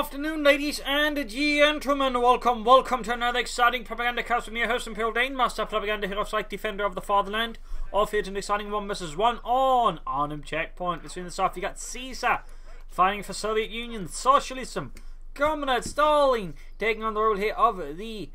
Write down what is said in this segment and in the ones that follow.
afternoon, ladies and gentlemen. Welcome to another exciting Propagandacast with me, your host, Imperial Dane, Master Propaganda, Hero Site, Defender of the Fatherland. Off here to an exciting 1 vs 1 on Arnhem Checkpoint. Between the south, you got Caesar fighting for Soviet Union, Socialism, Comrade Stalin taking on the role here of the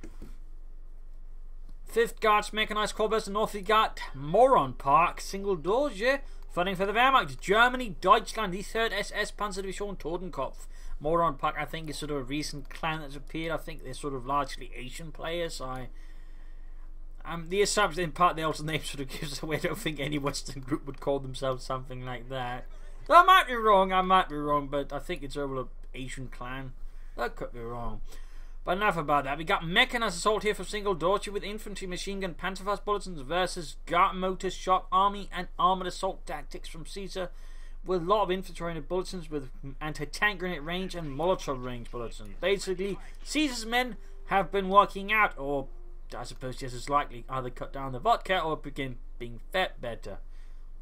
5th Guards Mechanized Corps. The north, you got Moron Park, Single Doge fighting for the Wehrmacht, Germany, Deutschland, the 3rd SS Panzer Division Totenkopf. Moron Park, I think, is sort of a recent clan that's appeared. I think they're sort of largely Asian players. The assumption in part the alternate name sort of gives away. I don't think any Western group would call themselves something like that. Though I might be wrong, but I think it's over an Asian clan. That could be wrong. But enough about that. We got mechanized assault here for Single Doge with infantry, machine gun, Panzerfaust bulletins versus Guard Motor, Shock Army, and armored assault tactics from Caesar, with a lot of infantry and bulletins with anti-tank grenade range and Molotov range bulletins. Basically, Caesar's men have been working out, or I suppose just as likely, either cut down the vodka or begin being fed better.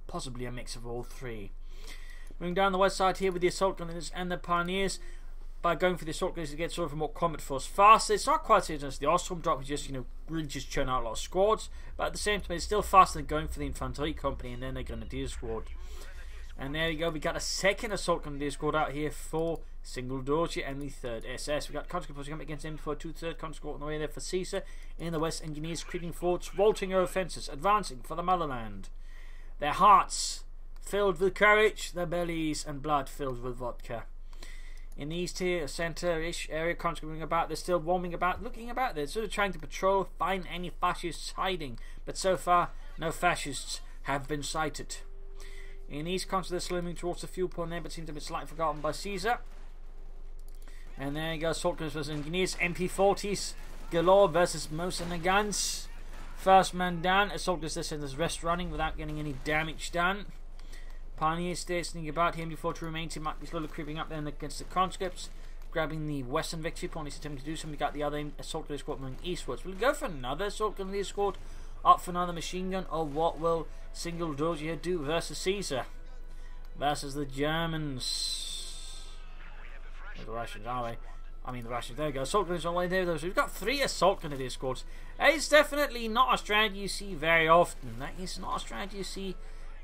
Possibly a mix of all three. Moving down the west side here with the assault gunners and the pioneers. By going for the assault gunners to get sort of a more combat force faster. It's not quite as the Ostrom drop, which just, really just churn out a lot of squads. But at the same time, it's still faster than going for the infantry company and then the grenadier squad. And there you go, we got a second assault grenadier squad out here for Single Doge and the 3rd SS. We got conscript pushing up against them for 2/3 conscript on the way there for Caesar. In the west, engineers creeping forward, vaulting over fences, advancing for the motherland. Their hearts filled with courage, their bellies and blood filled with vodka. In the east here, a centre-ish area, conscripting about, they're still roaming about, looking about, they're sort of trying to patrol, find any fascists hiding. But so far, no fascists have been sighted. In the east, they're slowly moving towards the fuel point there, but seems to be slightly forgotten by Caesar. And there you go, assault gunners versus engineers, MP40s galore versus most of the guns. First man down, assault gunners this and there's rest running without getting any damage done. Pioneers stationing about here before to remain, he might be slowly creeping up then against the conscripts, grabbing the western victory point. He's attempting to do something. We got the other assault gunner squad moving eastwards. We'll go for another assault gunner squad, up for another machine gun, or what will Single Doge here do versus Caesar? Versus the Germans. Or the Russians, are they? I mean the Russians, there you go. Assault gunners all the way there though. So we've got 3 assault grenadier squads. It's definitely not a strategy you see very often. That is not a strategy you see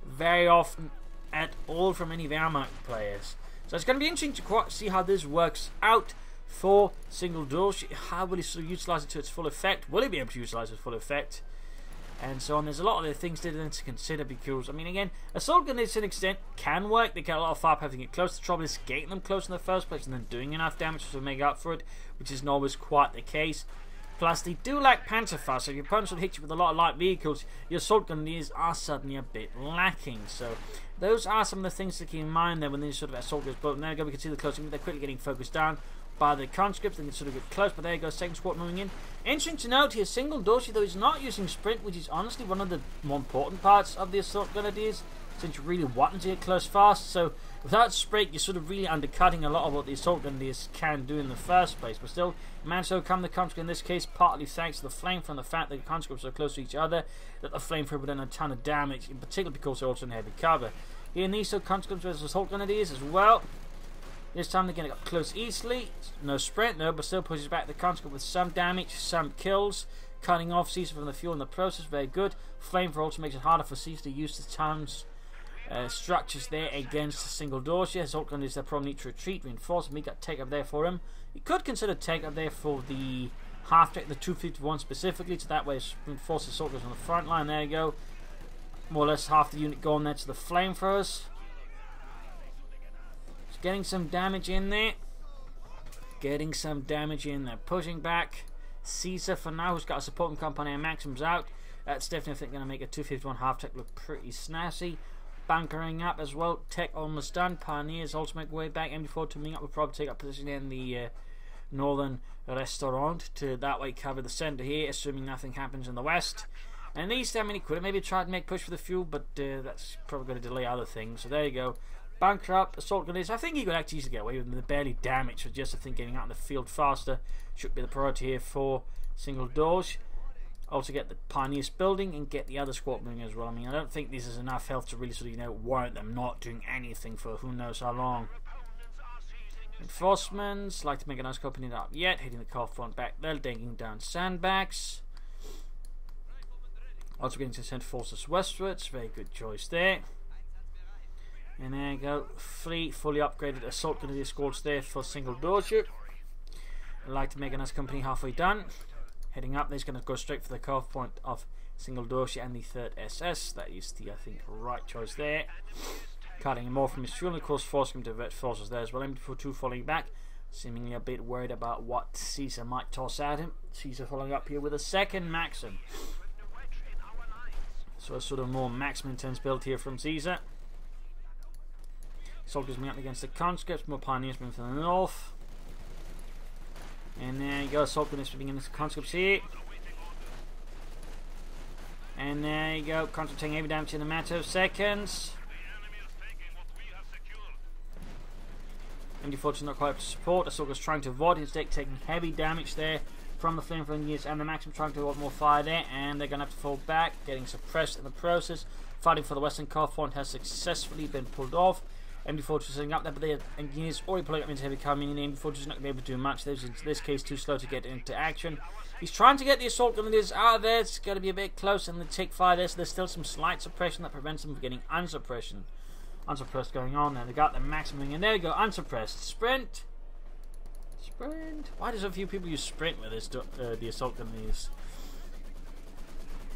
very often at all from any Wehrmacht players. So it's going to be interesting to see how this works out for Single Doge. How will he sort of utilise it to its full effect? Will he be able to utilise its full effect? And so on. There's a lot of other things to consider because, I mean, again, assault gunners to an extent can work. They get a lot of firepower to get close. The trouble is getting them close in the first place and then doing enough damage to make up for it, which isn't always quite the case. Plus, they do lack Panzerfaust, so if your opponent will hit you with a lot of light vehicles, your assault gunners are suddenly a bit lacking. So, those are some of the things to keep in mind there when these sort of assault gunners. But there we go, we can see the closing. They're quickly getting focused down by the conscripts. They can sort of get close, but there you go, second squad moving in. Interesting to note here, Single Doge, though, is not using sprint, which is honestly one of the more important parts of the assault grenadiers, since you really want to get close fast. So, without sprint, you're sort of really undercutting a lot of what the assault grenadiers can do in the first place. But still, managed to overcome the conscript in this case, partly thanks to the flame from the fact that the conscripts are close to each other, that the flamethrower would done a ton of damage, in particular because they're also in heavy cover. Here in these conscripts versus assault grenadiers as well. This time they're getting up close easily. No sprint though, but still pushes back the conscript with some damage, some kills, cutting off Caesar from the fuel in the process. Very good. Flamethrower also makes it harder for Caesar to use the town's structures there against the Single Doge. Assault gunners, they probably need to retreat, reinforce. We got take up there for him. You could consider take up there for the half track, the 251 specifically, so that way reinforce the assault gunners on the front line. There you go. More or less half the unit going there to the flamethrowers. Getting some damage in there. Pushing back. Caesar for now, who's got a supporting company and Maxim's out. That's definitely, I think, going to make a 251 half tech look pretty snazzy. Bunkering up as well. Tech almost done. Pioneers also make way back. MD4 coming up will probably take up position in the northern restaurant to that way cover the centre here, assuming nothing happens in the west. And these time, he could have maybe tried to make push for the fuel, but that's probably going to delay other things. So there you go. Bunker up, assault grenades. I think he could actually easily get away with them. They're barely damaged, so just I think getting out in the field faster should be the priority here for Single Doge. Also get the pioneers building and get the other squad moving as well. I mean, I don't think this is enough health to really sort of, warrant them not doing anything for who knows how long. Reinforcements, like to make a nice company up yet, hitting the car front back there, digging down sandbags. Also getting to send forces westwards, very good choice there. And there you go, 3 fully upgraded assault grenadier squads there for single Doge. I'd like to make a nice company halfway done. Heading up, there's going to go straight for the cutoff point of single Doge and the 3rd SS. That is the, I think, right choice there. Cutting him off from his fuel, and of course forcing him to divert forces there as well. MD42 falling back, seemingly a bit worried about what Caesar might toss at him. Caesar following up here with a 2nd Maxim. So a sort of more Maxim intense build here from Caesar. Soldiers moving up against the conscripts, more pioneers moving from the north. And there you go, assault grenades moving against the conscripts here. And there you go, conscripts taking heavy damage in a matter of seconds. MD40 not quite up to support. Assault's trying to avoid his deck, taking heavy damage there from the flame units, and the Maxim trying to avoid more fire there, and they're going to have to fall back, getting suppressed in the process. Fighting for the western car front has successfully been pulled off. MD40 setting up there, but the engineers already pulling up into heavy cover, meaning the MD40 is not going to be able to do much. They're in this case too slow to get into action. He's trying to get the assault grenadiers out of there. It's going to be a bit close, and they take fire there, so there's still some slight suppression that prevents them from getting unsuppressed going on there. They got the maximum, and there you go, unsuppressed. Sprint. Why do so few people use sprint with this, the assault grenadiers?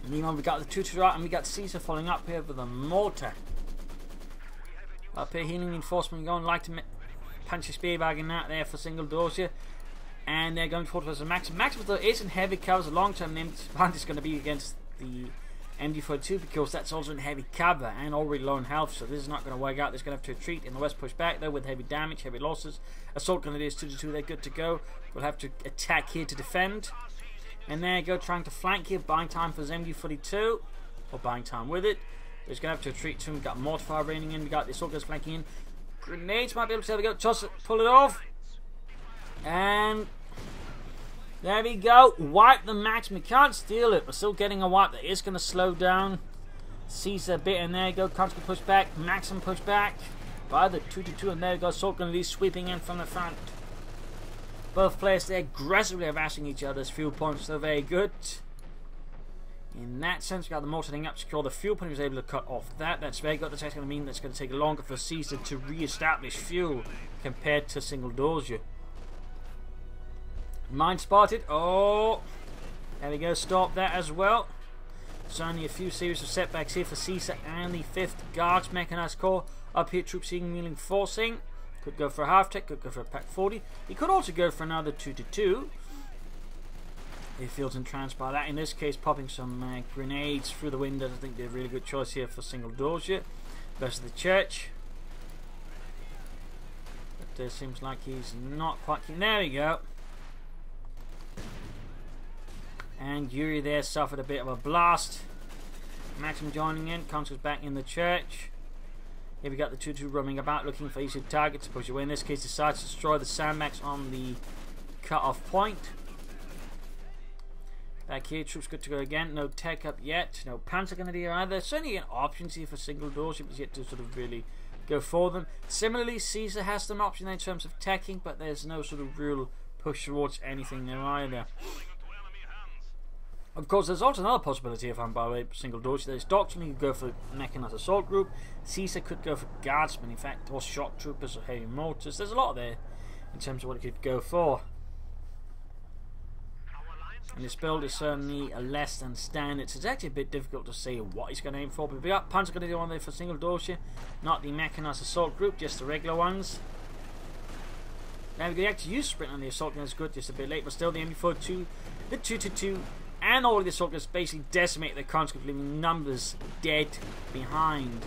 Meanwhile, we got the 2 to the right, and we got Caesar following up here with a mortar. Up here, healing reinforcement going, like to punch a spear bag in that there for single Doge. And they're going forward for Maxim. Maxim though is in heavy cover. The long-term advantage is going to be against the MD42 because that's also in heavy cover and already low in health, so this is not going to work out. They're going to have to retreat in the west, push back though with heavy damage, heavy losses. Assault grenadiers 2 to 2, they're good to go. We'll have to attack here to defend. And there you go, trying to flank here, buying time for his MD42, or buying time with it. He's going to have to retreat to him. We've got mortar fire raining in, we got the assault guys flanking in. Grenades might be able to, there we go, toss it, pull it off. And there we go, wipe the Maxim. We can't steal it, we're still getting a wipe that is going to slow down Caesar a bit. And there you go, constant push back, Maxim push back by the 2 to 2, and there you go, assault grenadiers sweeping in from the front. Both players there aggressively harassing each other's fuel points, so very good. In that sense, we got the mortar thing up, secure the fuel point. He was able to cut off that. That's very good. That's going to mean that's going to take longer for Caesar to re-establish fuel compared to single Doge. Mine spotted. Oh, there we go. Stop that as well. So only a few series of setbacks here for Caesar and the 5th Guards Mechanized Corps. Up here, troops seeing forcing. Could go for a half-tech, could go for a pack 40. He could also go for another 2 to 2. He feels entranced by that. In this case, popping some grenades through the windows. I think they're a really good choice here for single Doge versus the church. But it seems like he's not quite keen. There we go. And Yuri there suffered a bit of a blast. Maxim joining in. Consul's back in the church. Here we got the 2-2 roaming about, looking for easy target to push away. In this case, decides to destroy the sandbags on the cut-off point. Back here, troops good to go again. No tech up yet. No Panzer grenadier either. Certainly an options here for single Doge, but yet to sort of really go for them. Similarly, Caesar has some option in terms of teching, but there's no sort of real push towards anything there either. Of course, there's also another possibility if I'm by the way single Doge. There's Doctrine, you could go for Mechanized Assault Group. Caesar could go for Guardsmen, in fact, or Shock Troopers or Heavy Mortars. There's a lot there in terms of what he could go for. And this build is certainly a less than standard. So it's actually a bit difficult to say what he's going to aim for. But we got Panzer Grenadier on there for single Doge, not the Mechanized Assault Group, just the regular ones. Now we could actually use sprint on the assault gun, is good, just a bit late, but still the MD42, the 2 to 2, and all of the assault guns basically decimate the conscript, leaving numbers dead behind.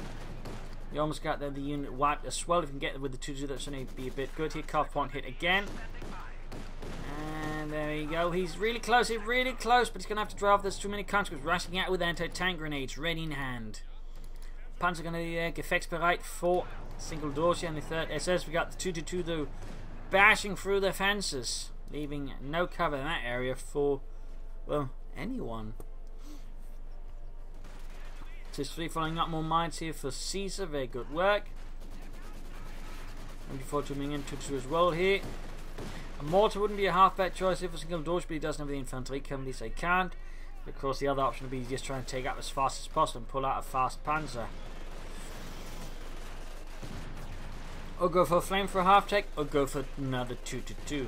You almost got the unit wiped as well. If you can get it with the 2 to 2, that's going to be a bit good here. Cuff point hit again. And there you go. He's really close, but he's going to have to drive. There's too many conscripts rushing out with anti-tank grenades ready in hand. Panzer Grenadier gefechtsbereit for single Doge and the 3rd SS. We got the 2 to 2 though, bashing through the fences, leaving no cover in that area for, well, anyone. Just 3 following up more mines here for Caesar. Very good work. Before coming in, took as well here. A mortar wouldn't be a half bad choice if a single Doge, but he doesn't have the infantry company, so he can't. But of course, the other option would be just trying to take up as fast as possible and pull out a fast Panzer. Or go for a flame for a half tech, or go for another 2-2.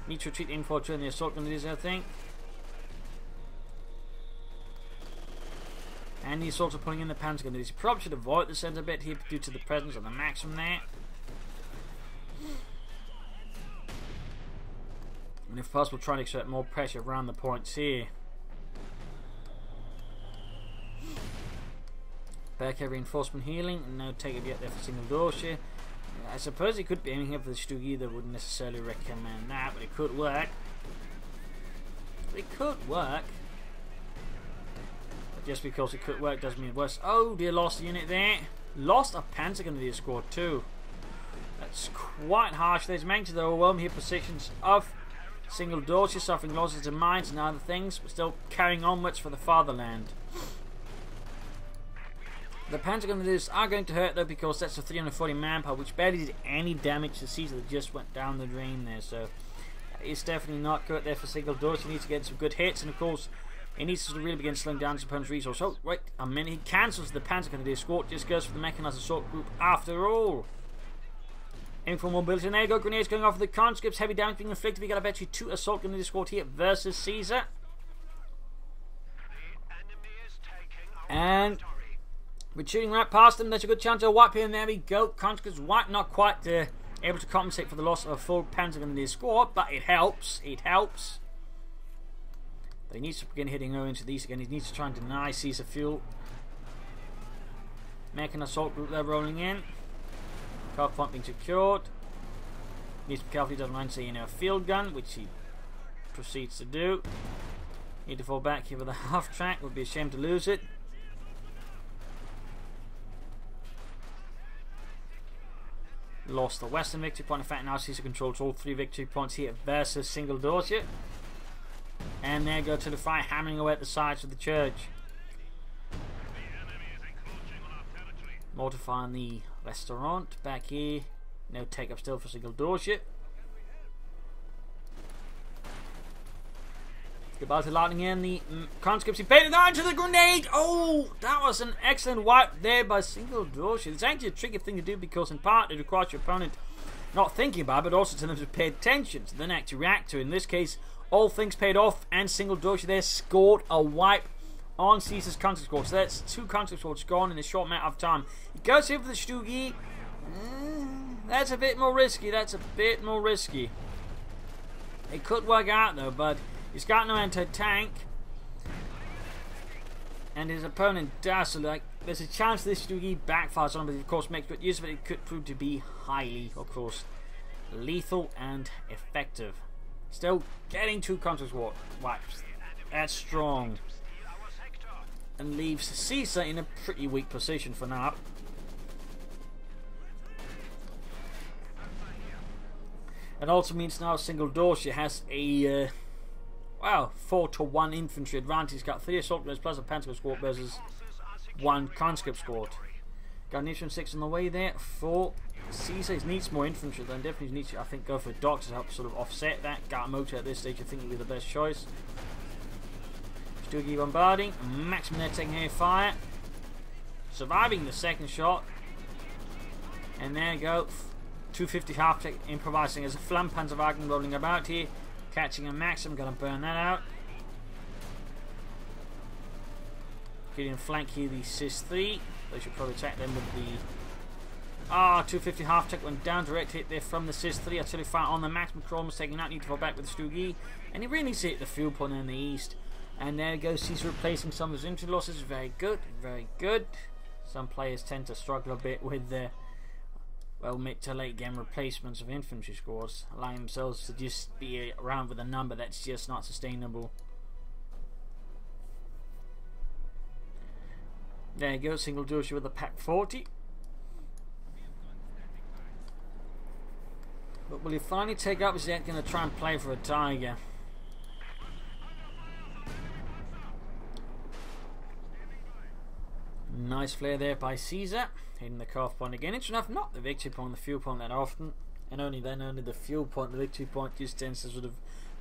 Need to retreat the infantry and the assault grenadiers, I think. And the assaults are pulling in the Panzer grenadiers. You probably should avoid the centre bit here due to the presence of the Maxim there. And if possible, try and exert more pressure around the points here. Back heavy reinforcement healing, and no take it yet there for single Doge. I suppose he could be aiming here for the Stug either, wouldn't necessarily recommend that, but it could work. It could work. But just because it could work doesn't mean it works. Oh dear, lost a unit there. Lost a Panzer grenadier squad too. That's quite harsh. There's managed to overwhelm here positions of single Doge, suffering losses to mines and other things, but still carrying onwards for the fatherland. The Panzer grenadiers are going to hurt though, because that's a 340 manpower, which barely did any damage to Caesar, that just went down the drain there. So it's definitely not good there for single Doge. He needs to get some good hits, and of course he needs to really begin slowing down his opponent's resource. Oh wait a minute, he cancels the Panzer grenadier squad, just goes for the mechanized assault group after all. Aiming for mobility, and there you go, grenades going off with the conscripts, heavy damage being inflicted. We got about 2 assault grenadier squad here versus Caesar. And we're shooting right past them. There's a good chance of a wipe here, and there we go. Conscripts wipe, not quite able to compensate for the loss of a full Panzer grenadier squad, but it helps. It helps. But he needs to begin hitting over into these again. He needs to try and deny Caesar fuel. Mechanized assault group there rolling in. Car point being secured. Needs to be careful he doesn't mind seeing a field gun, which he proceeds to do. Need to fall back here with a half track. Would be a shame to lose it. Lost the western victory point. In fact, now Caesar controls all 3 victory points here versus single Doge. And there go to the fire, hammering away at the sides of the church. Mortifying the restaurant back here. No take up still for single Doge. Goodbye to lightning in the conscripts. He paid it on to the grenade. Oh, that was an excellent wipe there by single Doge. It's actually a tricky thing to do, because in part it requires your opponent not thinking about it, but also to them to pay attention to then actually react to it. In this case, all things paid off, and single Doge there scored a wipe on Caesar's conscript squad. So that's 2 conscript squads gone in a short amount of time. He goes here for the Stug. That's a bit more risky. That's a bit more risky. It could work out though, but he's got no anti-tank, and his opponent does. So like, there's a chance this Stug backfires on him, but of course makes good use of it. It could prove to be highly, of course, lethal and effective. Still getting 2 conscript squad wipes. That's strong. And leaves Caesar in a pretty weak position for now. It also means now single Doge has a 4-to-1 infantry advantage. He's got 3 assault grenadiers plus a Panzer squad versus 1 conscript squad. Got an infantry 6 on the way there for Caesar. He needs more infantry, then definitely needs to, I think, go for Doge to help sort of offset that. Got a motor at this stage, I think, would be the best choice. Stug bombarding, Maxim there taking heavy fire, surviving the second shot, and there you go. 250 half tech improvising as a Flampanzerwagen rolling about here, catching a Maxim, gonna burn that out. Getting flank here, the Cis-3. They should probably attack them with the 250 half tech went down, direct hit there from the Cis-3. Artillery fire on the Maxim. Chrome taking out, need to fall back with the Stug, and he really needs to hit the fuel point in the east. And there goes Caesar replacing some of his infantry losses. Very good, very good. Some players tend to struggle a bit with the mid to late game replacements of infantry squads, allowing themselves to just be around with a number that's just not sustainable. There you go, single Doge with a pack 40. But will he finally take up? Is he going to try and play for a tiger? Nice flare there by Caesar, hitting the CoH point again. Interesting enough, not the victory point, the fuel point that often, and only the fuel point, the victory point just tends to sort of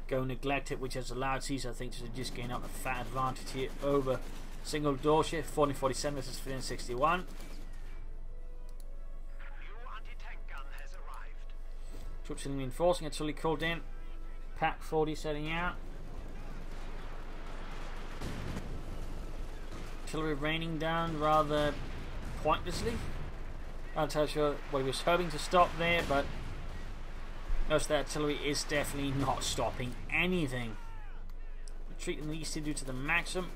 go neglected, which has allowed Caesar, I think, to just gain up a fat advantage here over single Doge, 1447 versus 1561. Troops in reinforcing, artillery called in, Pack 40 setting out. Artillery raining down rather pointlessly. I'm not entirely sure what he was hoping to stop there, but most of the artillery is definitely not stopping anything. Retreat in the east due to the maximum,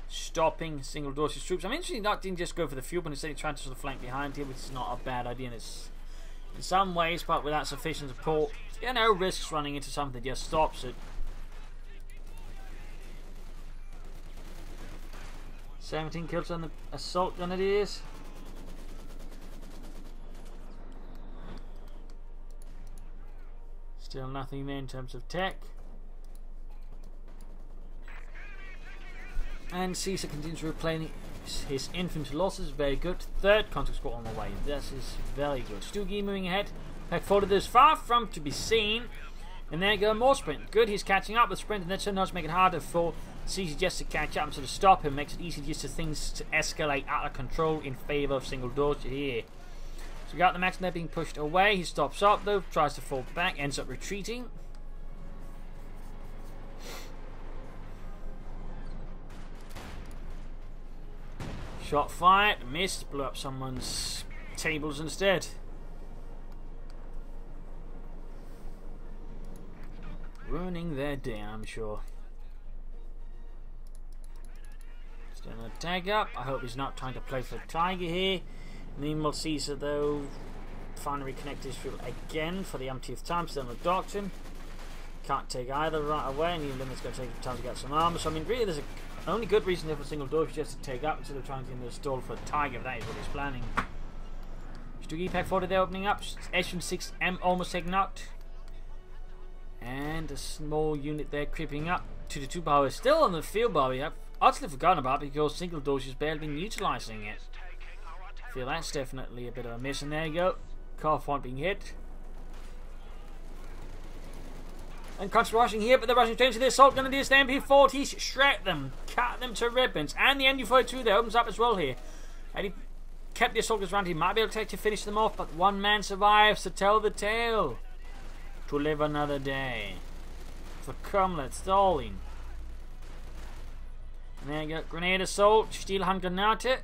stopping single Doge's troops. I'm interested that didn't just go for the fuel, but instead trying to sort of flank behind here, which is not a bad idea in some ways, but without sufficient support, you know, risks running into something that just stops it. 17 kills on the assault grenadiers. Still nothing there in terms of tech. And Caesar continues to replay his infantry losses. Very good. Third contact squad on the way. This is very good. Stugi moving ahead. Pack forward is far from to be seen. And there you go, more sprint. Good, he's catching up with sprint, and that certainly does make it harder for Caesar just to catch up and sort of stop him. Makes it easy just for things to escalate out of control in favour of single Doge here. So we got the Max there being pushed away. He stops up though, tries to fall back, ends up retreating. Shot fired, missed, blew up someone's tables instead. Ruining their day, I'm sure. Still no tag up. I hope he's not trying to play for Tiger here. Meanwhile, Caesar, though, finally reconnected his field again for the umpteenth time. Still no doctrine. Can't take either right away, and even then it's going to take some time to get some armor. So, I mean, really, there's a only good reason there for single Doge just to take up instead of trying to stall for Tiger. That is what he's planning. Stugi pack 40 there opening up. H6M almost taken out. And a small unit there creeping up to the 2 power. Still on the field bar. We have utterly forgotten about because single Doge has barely been utilising it. I feel that's definitely a bit of a miss. And there you go. CoH point being hit. And cuts rushing here, but the Russians change to the assault grenadiers. The MP40s shred them, cut them to ribbons, and the MU42 there opens up as well here. And he kept the assault around. He might be able to finish them off, but one man survives to tell the tale. To live another day. For Kremlin stalling. And there you go, grenade assault, Stielhandgranate.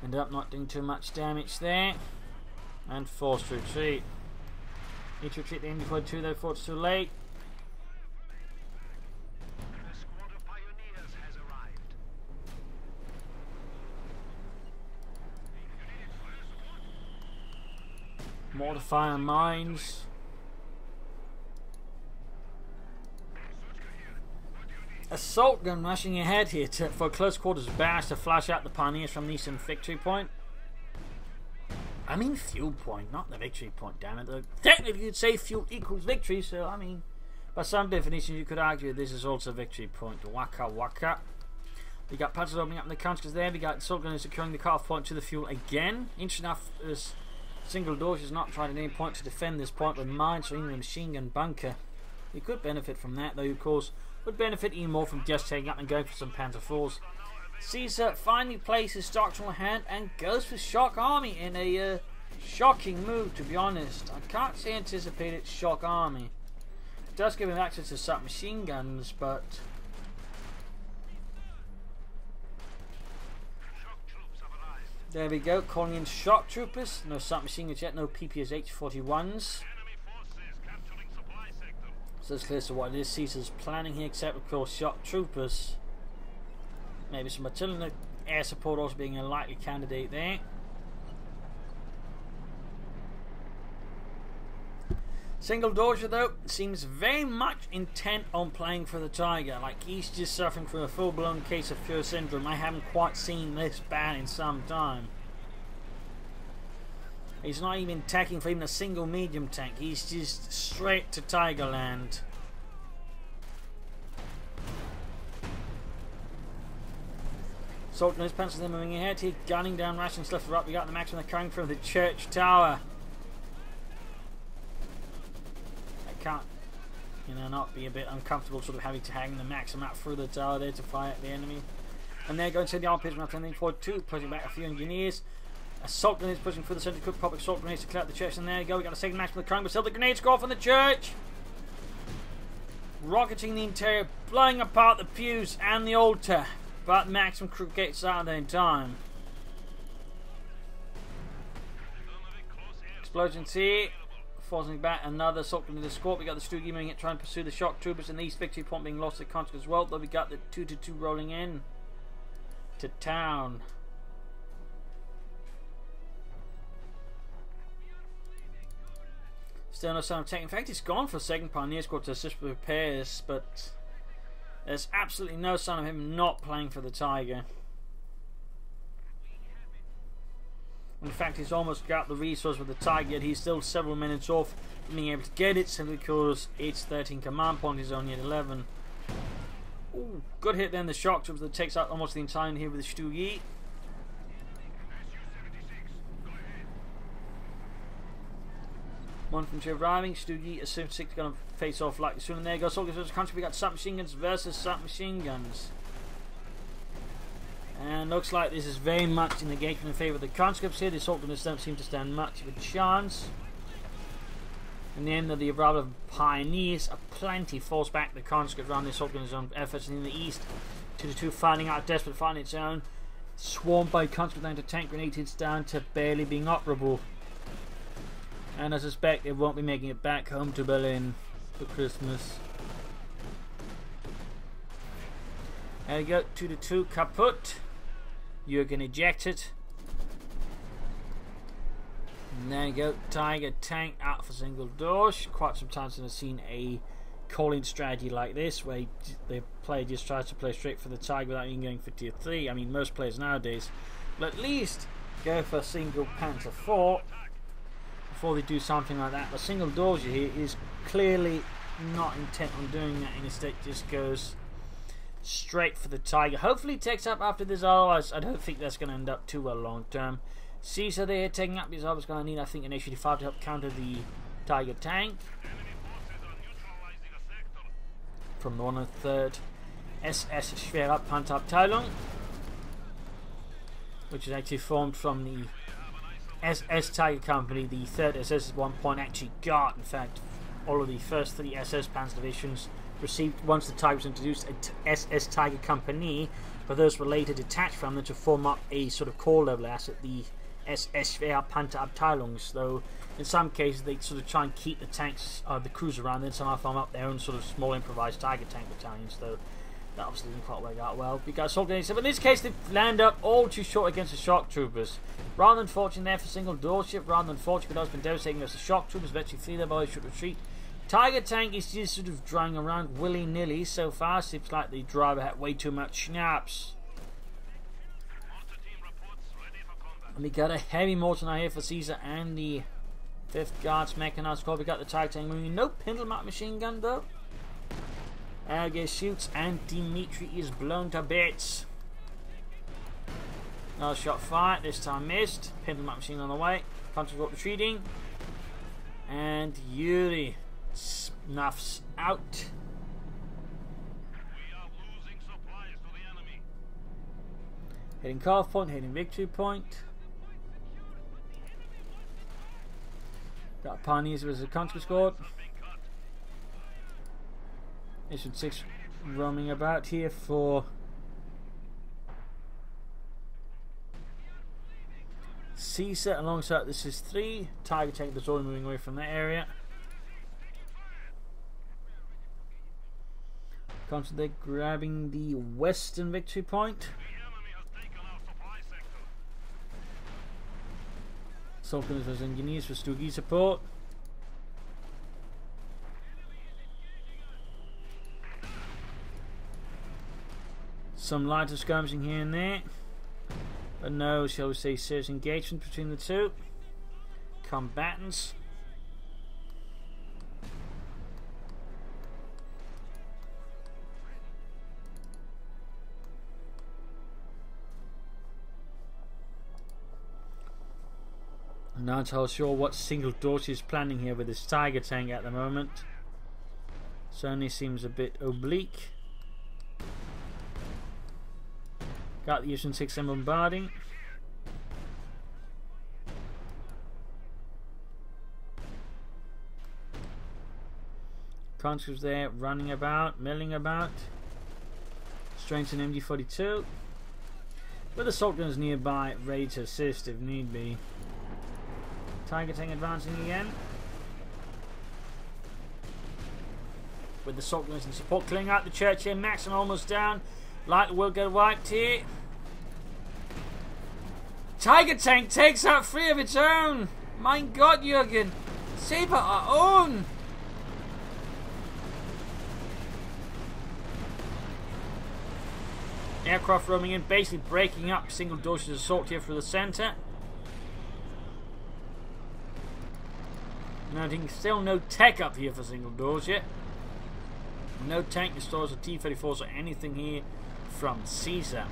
Ended up not doing too much damage there. And forced retreat. Need to retreat the MU42 though before it's too late. A squad of pioneers has arrived. Mortifying mines. Assault gun rushing ahead here for close quarters barrage to flush out the pioneers from the eastern victory point. I mean fuel point, not the victory point, damn it. Though technically you'd say fuel equals victory, so I mean, by some definition you could argue this is also victory point. Waka waka. We got Panzer opening up in the counters there. We got assault gunners securing the cut-off point to the fuel again. Interesting enough, this single Doge is not trying at any point to defend this point with mines or even a machine gun bunker. He could benefit from that, though of course would benefit even more from just taking up and going for some Panzer IVs. Caesar finally plays his doctrinal hand and goes for shock army in a shocking move, to be honest. I can't say anticipated shock army. It does give him access to submachine guns, but there we go, calling in shock troopers. No submachine guns yet, no PPSH-41s. So it's clear as to what it is Caesar's planning here, except of course shock troopers. Maybe some artillery air support also being a likely candidate there. Single Doge though seems very much intent on playing for the Tiger, like he's just suffering from a full-blown case of Fuhrer syndrome. I haven't quite seen this bad in some time. He's not even attacking for even a single medium tank, he's just straight to Tigerland. Assault Grenades, Panzers then moving ahead here, gunning down rations left and right. We got the Max when they're coming from the church tower. I can't, not be a bit uncomfortable sort of having to hang the Maxim out through the tower there to fire at the enemy. And they're going to the armpits after ending forward 2, pushing back a few engineers. Assault Grenades pushing through the centre, quick pop assault grenades to clear out the church, and there you go, we got a second Max from the current, but still the grenades go off on the church! Rocketing the interior, blowing apart the pews and the altar, but Maxim crew gets out there in time. Explosions here, forcing back another assault grenade escort. We got the Stoogie moving it, trying to pursue the shock troopers, and the East Victory Point being lost to Contra as well, though we got the 2-2 rolling in to town. Still no sign of tech. In fact, it's gone for a second Pioneer Squad to assist with repairs, but there's absolutely no sign of him not playing for the Tiger. In fact, he's almost got the resource with the Tiger, yet he's still several minutes off from being able to get it simply because its 13 command point is only at 11. Ooh, good hit then, the shock troops that takes out almost the entire here with the Stoogie. One from two arriving. Stoogie assumes 6 going to face off like soon. And there goes soldiers versus country. We got submachine guns versus submachine guns. And looks like this is very much an engagement in favour of the conscripts here. The assault gunners don't seem to stand much of a chance. In the end of the arrival of pioneers, plenty force back the conscripts around the assault gunners' own efforts in the east. 2-2 finding out desperate fighting its own. Swarmed by conscripts down to tank grenade hits down to barely being operable. And I suspect it won't be making it back home to Berlin for Christmas. There you go, 2-2 kaput. Jürgen ejected. And there you go, Tiger tank out for single Doge. Quite some times I've seen a calling strategy like this, where the player just tries to play straight for the Tiger without even going for tier 3. I mean, most players nowadays will at least go for a single Panzer IV before they do something like that. But single Doge here is clearly not intent on doing that, and instead just goes straight for the Tiger. Hopefully it takes up after this, otherwise I don't think that's going to end up too well long term. Caesar there taking up because I was going to need, I think, an HE-5 to help counter the Tiger tank from the 103rd SS Schwere Panzerabteilung, which is actually formed from the SS Tiger Company. The 3rd SS at one point actually got, in fact, all of the first 3 SS Panzer divisions received, once the Tiger was introduced, a SS Tiger Company, but those were later detached from them to form up a sort of core level asset, the SS Schwere Panzerabteilungs, though in some cases they sort of try and keep the tanks, the crews around, then somehow form up their own sort of small improvised Tiger tank battalions, though that obviously didn't quite work out well because assault grenades, but in this case they land up all too short against the shock troopers. Rather than fortune there for single door ship, rather than fortune could have been devastating against the shock troopers, eventually flee their boys should retreat. Tiger tank is just sort of drying around willy-nilly so far. Seems like the driver had way too much schnapps. And we got a heavy mortar now here for Caesar and the 5th Guards Mechanized Corps. We got the Tiger tank moving. No Pindelmark machine gun though. Erge shoots and Dimitri is blown to bits. Another shot fired, this time missed. Pindelmark machine on the way. Panzer got retreating. And Yuri snuffs out. We are losing supplies to the enemy. Hitting Carve Point, hitting Victory Point. Got Pioneers versus a country squad. Mission 6 roaming about here for Caesar alongside this is 3. Tiger tank that's already moving away from that area. Constantly grabbing the western Victory Point. The enemy has taken our supply sector. Sulkins as engineers for Stoogie support. Some lighter skirmishing here and there, but no, shall we say, serious engagement between the two combatants. Not entirely sure what single Doge is planning here with his Tiger tank at the moment. Certainly seems a bit oblique. Got the Ocean 6 bombarding. Conscripts there running about, milling about. Strange and MG42. With assault gunners nearby, ready to assist if need be. Tiger tank advancing again. With the assault gunners in support, clearing out the church here. Max and almost down. Light will get wiped here. Tiger tank takes out 3 of its own. My God, Jürgen. Saber our own. Aircraft roaming in, basically breaking up single Doge's assault here through the centre. Noting still no tech up here for single Doge yet. No tank destroyers or T-34s or anything here from Caesar.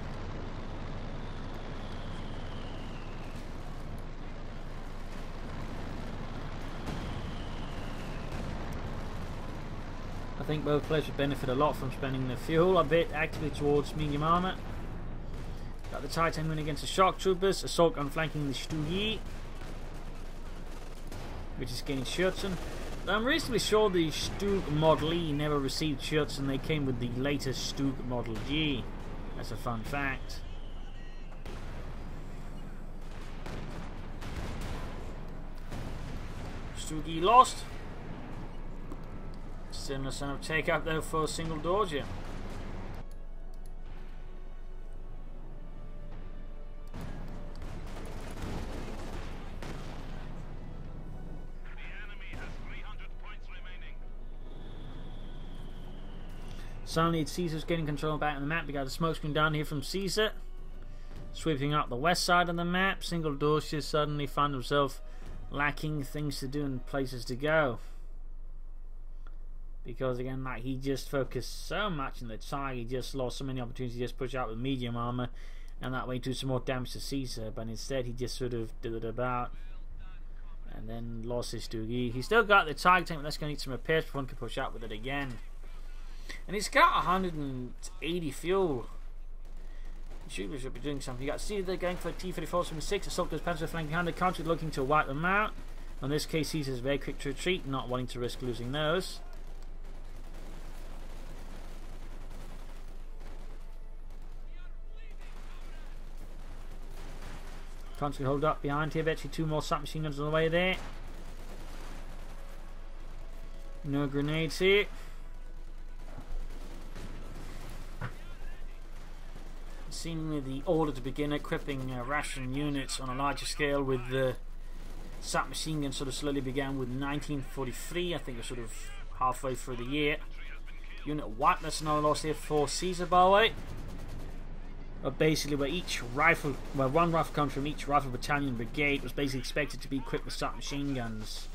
I think both players would benefit a lot from spending their fuel a bit actively towards medium armour. Got the Titan winning against the shock troopers, assault gun flanking the Stug, which is gaining Schürzen. I'm reasonably sure the Stug Model E never received Schürzen, they came with the latest Stug Model G. That's a fun fact. Stug E lost. Still no sign of take up though for single Doge. The enemy has 300 points remaining. Suddenly Caesar's getting control back on the map. We got a smoke screen down here from Caesar. Sweeping up the west side of the map. Single Doge just suddenly found himself lacking things to do and places to go. Because again, like, he just focused so much on the Tiger, he just lost so many opportunities to just push out with medium armor and that way do some more damage to Caesar, but instead he just sort of did it about and then lost his Stug. He's still got the Tiger tank, but that's going to need some repairs before one can push out with it again. And he's got 180 fuel. He should be doing something. You got Caesar there going for T-34s from the 6, assault goes Panzer flanking behind the country, looking to wipe them out. In this case, Caesar's very quick to retreat, not wanting to risk losing those. Constant hold up behind here, actually 2 more submachine guns on the way there. No grenades here. Seemingly the order to begin equipping Russian units on a larger scale with the submachine gun sort of slowly began with 1943. I think we're sort of halfway through the year. Unit wipe, that's another loss here for Caesar, by the way. But basically, where each rifle, well, one rifle comes from each rifle battalion brigade was basically expected to be equipped with submachine guns.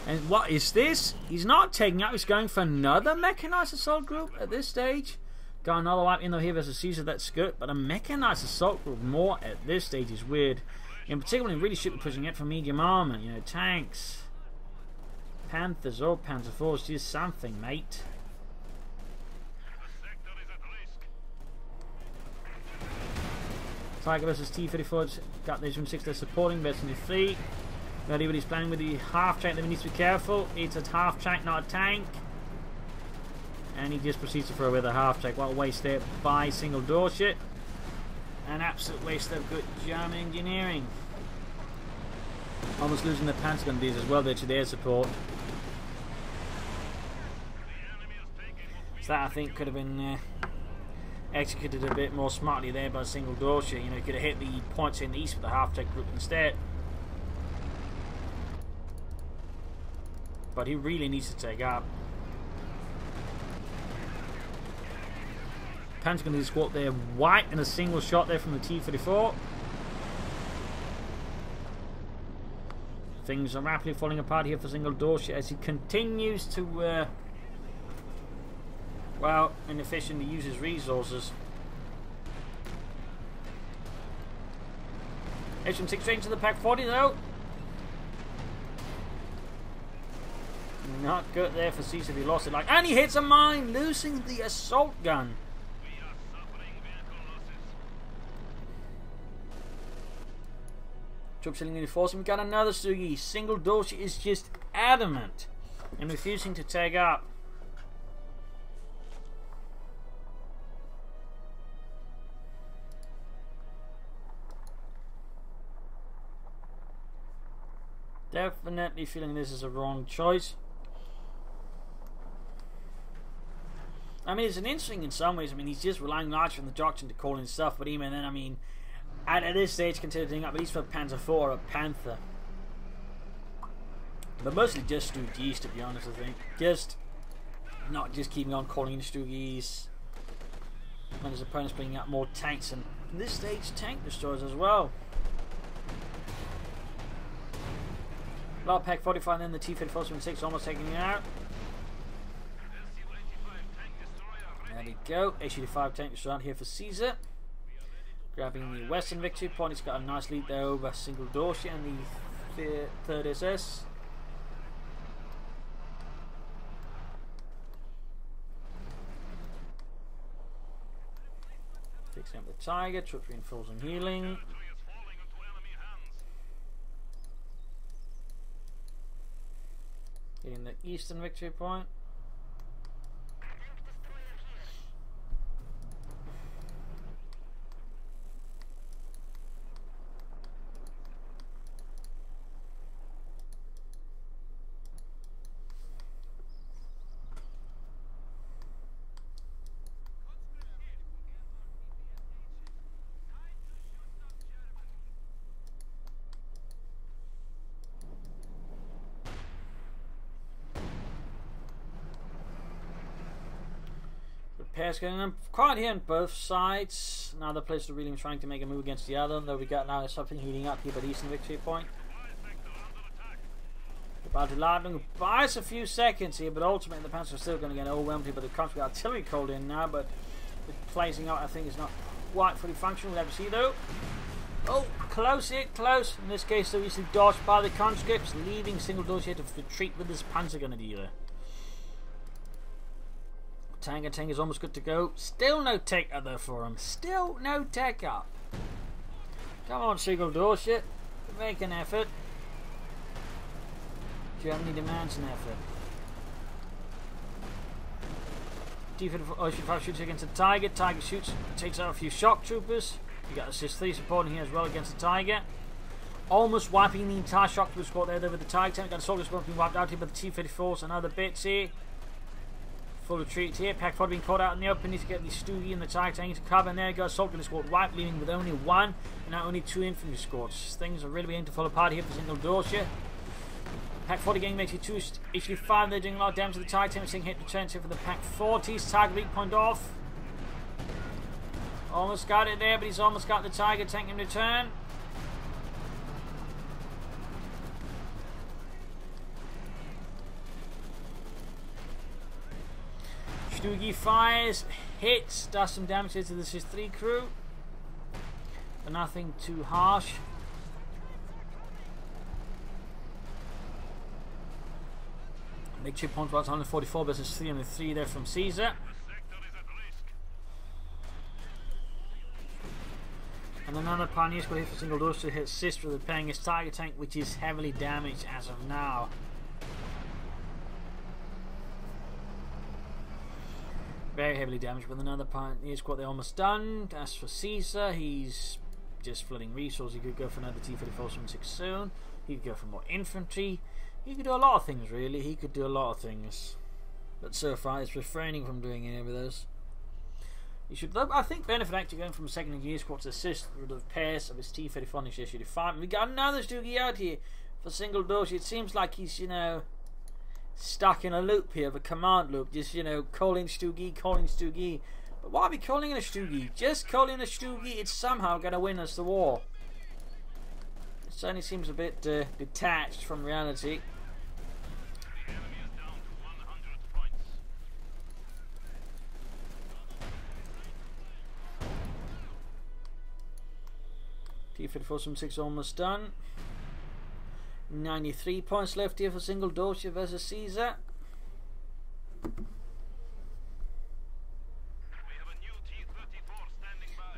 And what is this? He's not taking out, he's going for another mechanized assault group at this stage. Got another wipe in though here versus Caesar, that's good. But a mechanized assault group more at this stage is weird. In particular, really should be pushing it for medium armor, you know, tanks, Panthers or Panzer IVs, do something, mate. Tiger versus T-34, got the Ocean 6 they're supporting, versus the fleet. Ready what he's planning with the half tank, that we need to be careful. It's a half tank, not a tank. And he just proceeds to throw away the half tank. What a waste there by single Doge. An absolute waste of good German engineering. Almost losing the Panzer gun these as well there to their support. So that I think could have been executed a bit more smartly there by single Doge. You know, he could have hit the points in the east with the half tank group instead. But he really needs to take up. Panzer gun squad there, white in a single shot there from the T-34. Things are rapidly falling apart here for single Doge as he continues to well, inefficiently use his resources. H-16 straight into the Pack 40 though. Not good there for Caesar. He lost it like, and he hits a mine, losing the assault gun. We are suffering vehicle losses. Troops hitting reinforcement. We got another Sugi. Single Doge is just adamant and refusing to tag up. Definitely feeling this is a wrong choice. I mean, it's an interesting in some ways. I mean, he's just relying largely on the doctrine to call in stuff, but even then, I mean, at this stage, considering up at least for Panzer IV or Panther. But mostly just Stoogies, to be honest, I think. Not just keeping on calling in Stoogies. When his opponent's bringing up more tanks, and at this stage, tank destroyers as well. Lot Pack 45 and then the T-54-76 almost taking it out. There we go. H-85 tank destroyer here for Caesar. Grabbing the Western victory point. He's got a nice lead there over Single Doge and the 3rd SS. Takes out the Tiger. Troops reinforcing healing. Getting the Eastern victory point. Repairs going on quite here on both sides. Now the players are really trying to make a move against the other, though we got now something heating up here by the Eastern victory point. About to Ladung buys a few seconds here, but ultimately the Panzer are still going to get overwhelmed here by the constant artillery called in now, but the placing out I think is not quite fully functional. We'll have to see though. Oh, close here, close. In this case, though, easily dodged by the conscripts, leaving Single Doge here to retreat with this Panzer gunner dealer. Tank is almost good to go. Still no take up though for him. Still no take up. Come on, Single Doge. Make an effort. Germany demands an effort. T-55 shoots against the Tiger. Tiger shoots, takes out a few shock troopers. You got Assist 3 supporting here as well against the Tiger. Almost wiping the entire shock trooper squad there with the Tiger tank. Got a soldier squad being wiped out here by the T-54s and other bits here. Full retreat here. Pack 4 being caught out in the open. Needs to get the Stoogie and the Tiger tank into cover. And there goes Assault Gunner squad wiped, leaving with only 1 and now only 2 infantry squads. Things are really beginning to fall apart here for Single Doge. Pack 40 getting makes it 2 H-5. They're doing a lot of damage to the Tiger tank. Seeing hit returns here for the Pack 40s. Tiger weak point off. Almost got it there, but he's almost got the Tiger tank in return. Stoogie fires, hits, does some damage to the Assist 3 crew, but nothing too harsh. Big 2 points, about 144 versus 303 there from Caesar. And another Pioneer squad here for Single Doge to hit Assist with repairing his Tiger tank, which is heavily damaged as of now. Very heavily damaged with another Pioneer squad. They're almost done. As for Caesar, he's just flooding resources. He could go for another T-34-76 soon. He could go for more infantry. He could do a lot of things, really. He could do a lot of things. But so far, it's refraining from doing any of those. He should, I think, benefit actually going from a second engineer squad to assist with the repairs of his T-34 and his H-85. We got another Stoogie out here for Single Doge. It seems like he's, you know, stuck in a loop here, the command loop. Just, you know, calling Stoogie, calling Stoogie. But why are we calling it a Stoogie? Just calling a Stoogie, it's somehow going to win us the war. It certainly seems a bit detached from reality. T-34-76 almost done. 93 points left here for single Doge versus Caesar.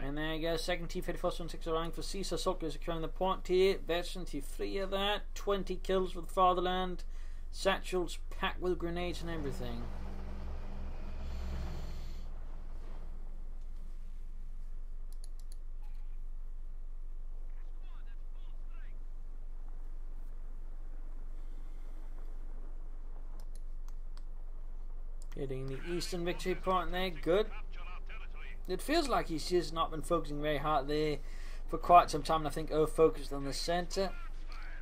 And there you go, second T-34-76 arriving for Caesar. Sulker is securing the point here. Veteran T3 of that. 20 kills for the fatherland. Satchels packed with grenades and everything. Hitting the eastern victory point there, good. It feels like he's just not been focusing very hard there for quite some time. And I think over-focused on the centre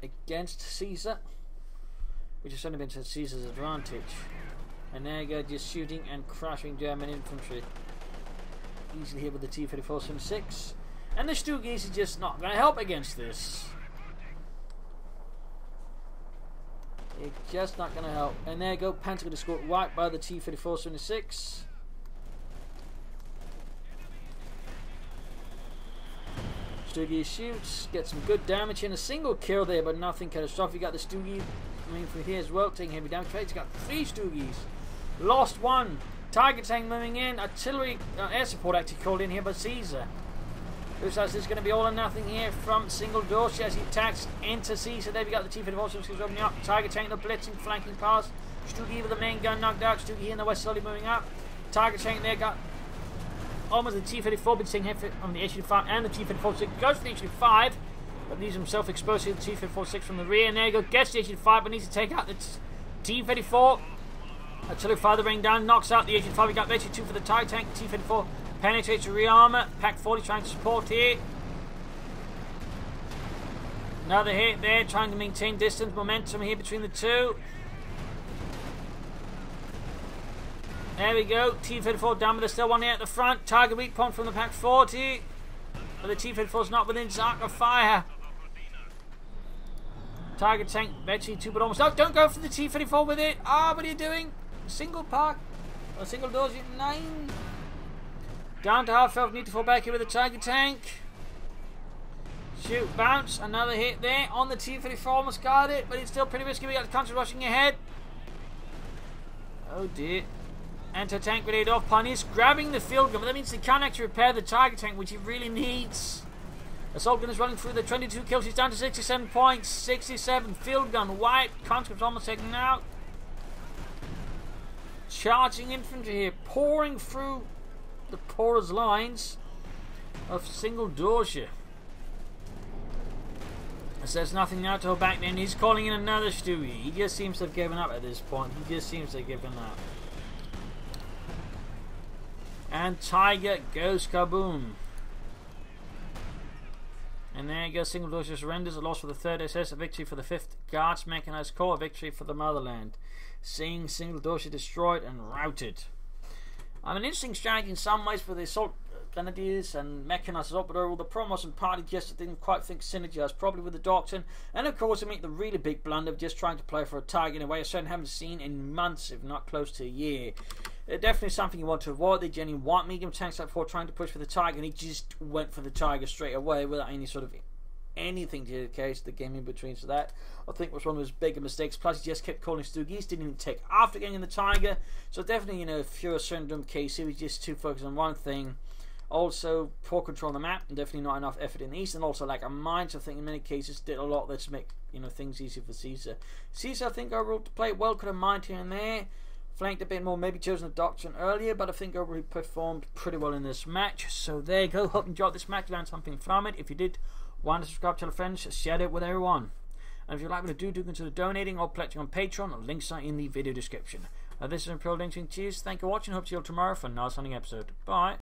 against Caesar, which has certainly been to Caesar's advantage. And there you go, just shooting and crashing German infantry. Easily hit with the T-34-76. And the Stugis is just not going to help against this. It's just not going to help. And there you go, Panzer going to score right by the T-34-76. Stuggy shoots, gets some good damage in a single kill there, but nothing catastrophic. You got the Stuggy coming from here as well, taking heavy damage. He's got 3 Stuggies. Lost 1. Tiger tank moving in. Artillery, air support actually called in here by Caesar. Looks like there's going to be all or nothing here from single Doge as he attacks into Caesar. There we got the T-34-76 opening up. Tiger tank, the blitzing, flanking pass. Stuggy with the main gun knocked out. Stuggy here in the west slowly moving up. Tiger tank there got almost the T-34 been seeing hit on the H-35 and the T-34-6 goes for the H-35, but leaves himself exposed to the T-34-6 from the rear. And there you go, gets the H-35 but needs to take out the T-34. Artillery fire the ring down, knocks out the H-35. We got H-2 for the TIE tank. T-34 penetrates the rear armour. Pack 40 trying to support here. Another hit there, trying to maintain distance, momentum here between the two. There we go, T-34 down, but there's still one here at the front. Target weak point from the Pack 40. But the T-34's not within arc of fire. Target tank, Vetchi 2, but almost. Oh, don't go for the T-34 with it. Ah, what are you doing? Single pack. A single Doge at 9. Down to half health, need to fall back here with the target tank. Shoot, bounce, another hit there on the T-34, almost got it, but it's still pretty risky. We got the counter rushing ahead. Oh dear. Anti-tank grenade off. Punish, grabbing the field gun, but that means they can't actually repair the target tank, which he really needs. Assault gun is running through the 22 kills. He's down to 67 points. 67. Field gun wiped. Conscript's almost taken out. Charging infantry here, pouring through the porous lines of single Doge. So there's nothing now to hold back then. He's calling in another Stewie. He just seems to have given up at this point. He just seems to have given up. And Tiger goes kaboom. And there you go, single Doge surrenders. A loss for the 3rd SS, a victory for the 5th Guards Mechanized Corps, a victory for the motherland. Seeing single Doge destroyed and routed. An interesting strategy in some ways for the assault grenadiers and mechanized assault, but overall the promos and party just didn't quite think synergized probably with the doctrine. And of course, I mean the really big blunder of just trying to play for a target in a way I certainly haven't seen in months, if not close to a year. Definitely something you want to avoid. They genuinely want medium tanks like before trying to push for the Tiger, and he just went for the Tiger straight away without any sort of anything to indicate the game in between. So that I think was one of his bigger mistakes. Plus he just kept calling Stugis, didn't even take after getting in the Tiger. So definitely, you know, Fuhrer syndrome case, he was just too focused on one thing. Also poor control on the map, and definitely not enough effort in the east, and also like a mind. So I think in many cases did a lot that's make, you know, things easier for Caesar. Caesar, I think overall to play well, could have mind here and there. Flanked a bit more, maybe chosen the doctrine earlier, but I think overall he performed pretty well in this match. So there you go. Hope you enjoyed this match, learned something from it. If you did, why not subscribe, tell a friend, share it with everyone. And if you'd like me to do consider donating or pledging on Patreon. Links are in the video description. This is Imperial Lynching. Cheers, thank you for watching. Hope to see you all tomorrow for another Sunday episode. Bye.